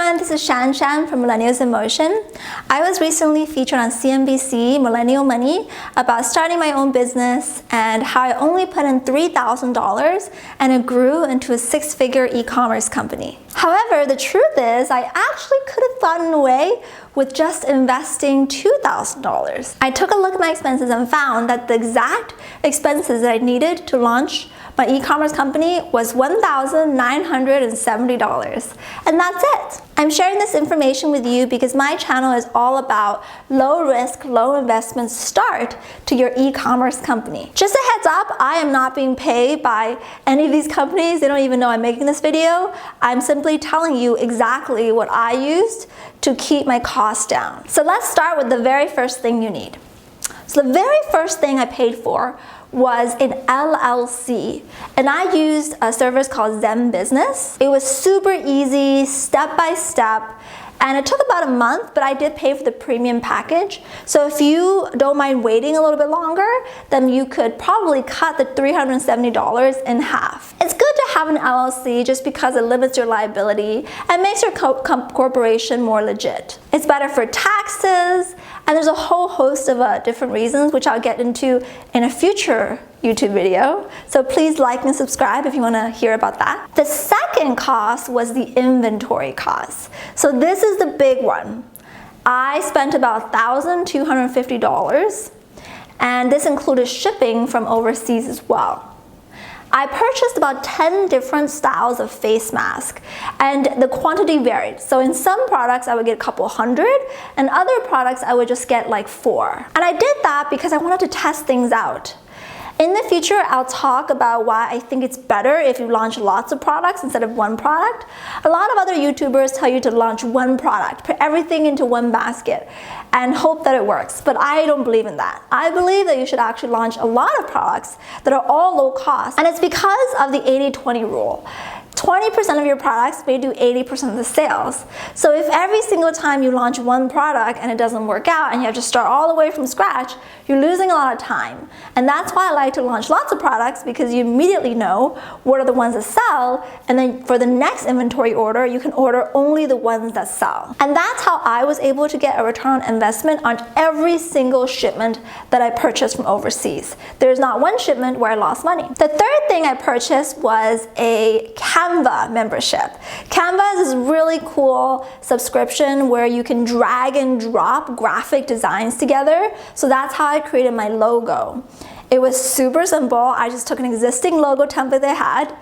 everyone, this is Shan from Millennials In Motion. I was recently featured on CNBC, Millennial Money, about starting my own business and how I only put in $3,000 and it grew into a six-figure e-commerce company. However, the truth is I actually could have gotten away with just investing $2,000. I took a look at my expenses and found that the exact expenses that I needed to launch my e-commerce company was $1,970, and that's it. I'm sharing this information with you because my channel is all about low risk, low investment start to your e-commerce company. Just a heads up, I am not being paid by any of these companies. They don't even know I'm making this video. I'm simply telling you exactly what I used to keep my costs down. So let's start with the very first thing you need. So the very first thing I paid for was an LLC, and I used a service called Zen Business. It was super easy, step by step, and it took about a month, but I did pay for the premium package. So if you don't mind waiting a little bit longer, then you could probably cut the $370 in half. It's good to have an LLC just because it limits your liability and makes your corporation more legit. It's better for taxes, and there's a whole host of different reasons, which I'll get into in a future YouTube video. So please like and subscribe if you want to hear about that. The second cost was the inventory cost. So this is the big one. I spent about $1,250, and this included shipping from overseas as well. I purchased about 10 different styles of face mask, and the quantity varied. So in some products I would get a couple hundred, and other products I would just get like 4. And I did that because I wanted to test things out. In the future, I'll talk about why I think it's better if you launch lots of products instead of one product. A lot of other YouTubers tell you to launch one product, put everything into one basket, and hope that it works. But I don't believe in that. I believe that you should actually launch a lot of products that are all low cost. And it's because of the 80-20 rule. 20% of your products may do 80% of the sales. So if every single time you launch one product and it doesn't work out and you have to start all the way from scratch, you're losing a lot of time. And that's why I like to launch lots of products, because you immediately know what are the ones that sell, and then for the next inventory order, you can order only the ones that sell. And that's how I was able to get a return on investment on every single shipment that I purchased from overseas. There's not one shipment where I lost money. The third thing I purchased was a Canva membership. Canva is this really cool subscription where you can drag and drop graphic designs together. So that's how I created my logo. It was super simple. I just took an existing logo template they had,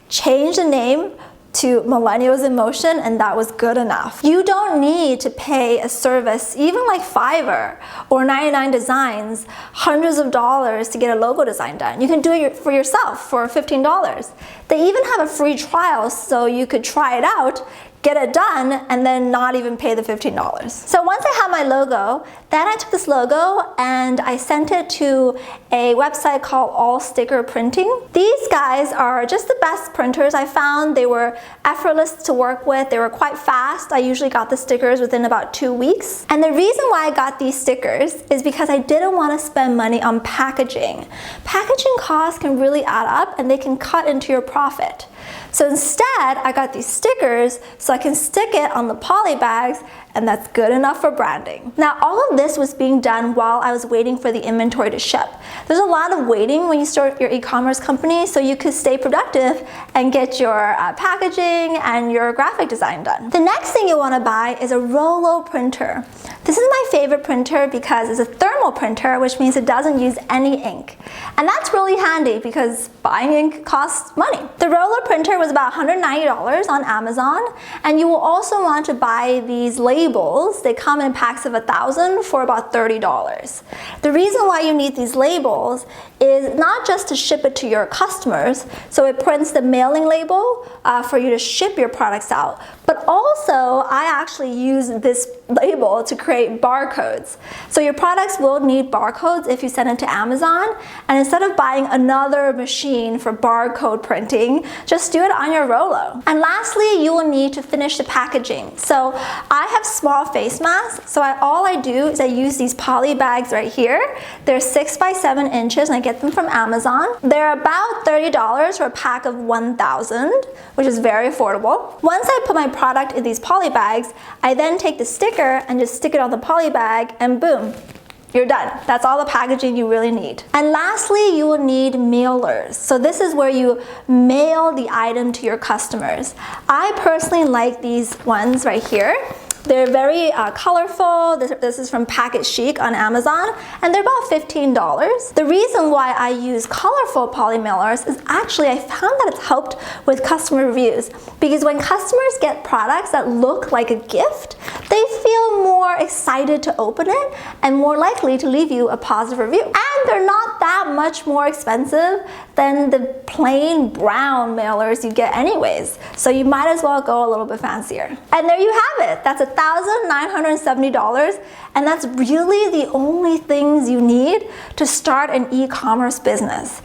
changed the name to Millennials In Motion, and that was good enough. You don't need to pay a service, even like Fiverr or 99 Designs, hundreds of dollars to get a logo design done. You can do it for yourself for $15. They even have a free trial so you could try it out, get it done, and then not even pay the $15. So once I had my logo, then I took this logo and I sent it to a website called All Sticker Printing. These guys are just the best printers I found. They were effortless to work with. They were quite fast. I usually got the stickers within about 2 weeks. And the reason why I got these stickers is because I didn't want to spend money on packaging. Packaging costs can really add up and they can cut into your profit. So instead, I got these stickers so I can stick it on the poly bags, and that's good enough for branding. Now, all of this was being done while I was waiting for the inventory to ship. There's a lot of waiting when you start your e-commerce company, so you could stay productive and get your packaging and your graphic design done. The next thing you want to buy is a Rollo printer. This is my favorite printer because it's a thermal printer, which means it doesn't use any ink. And that's really handy because buying ink costs money. The Rollo printer was about $190 on Amazon, and you will also want to buy these labels. They come in packs of 1,000 for about $30. The reason why you need these labels is not just to ship it to your customers, so it prints the mailing label for you to ship your products out, but also I actually use this label to create barcodes. So your products will need barcodes if you send it to Amazon, and instead of buying another machine for barcode printing, just do it on your Rollo. And lastly, you will need to finish the packaging. So I have small face masks, so all I do is I use these poly bags right here. They're 6 by 7 inches, and I get them from Amazon. They're about $30 for a pack of 1,000, which is very affordable. Once I put my product in these poly bags, I then take the sticker and just stick it on the poly bag, and boom, you're done. That's all the packaging you really need. And lastly, you will need mailers. So this is where you mail the item to your customers. I personally like these ones right here. They're very colorful. This is from Packet Chic on Amazon, and they're about $15. The reason why I use colorful poly mailers is actually I found that it's helped with customer reviews, because when customers get products that look like a gift, they feel more excited to open it and more likely to leave you a positive review. And they're not that much more expensive than the plain brown mailers you get anyways. So you might as well go a little bit fancier. And there you have it. That's $1,970, and that's really the only things you need to start an e-commerce business.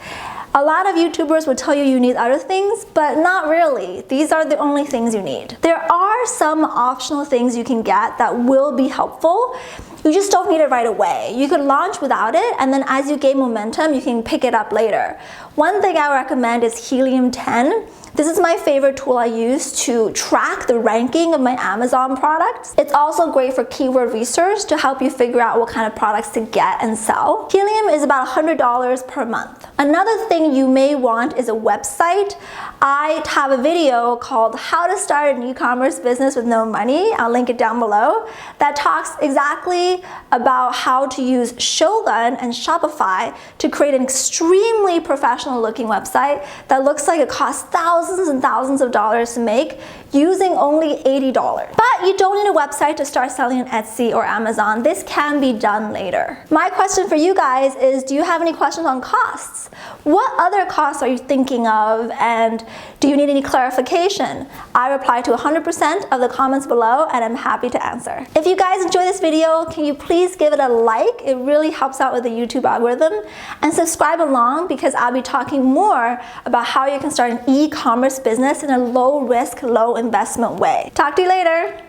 A lot of YouTubers would tell you you need other things, but not really. These are the only things you need. There are some optional things you can get that will be helpful. You just don't need it right away. You could launch without it, and then as you gain momentum, you can pick it up later. One thing I recommend is Helium 10. This is my favorite tool I use to track the ranking of my Amazon products. It's also great for keyword research to help you figure out what kind of products to get and sell. Helium is about $100 per month. Another thing you may want is a website. I have a video called How to Start an E-commerce Business with No Money. I'll link it down below. That talks exactly about how to use Shogun and Shopify to create an extremely professional looking website that looks like it costs thousands and thousands of dollars to make using only $80. But you don't need a website to start selling on Etsy or Amazon. This can be done later. My question for you guys is, do you have any questions on costs? What other costs are you thinking of, and do you need any clarification? I reply to 100% of the comments below, and I'm happy to answer. If you guys enjoy this video, can you please give it a like? It really helps out with the YouTube algorithm. And subscribe along, because I'll be talking more about how you can start an e-commerce business in a low risk, low investment way. Talk to you later.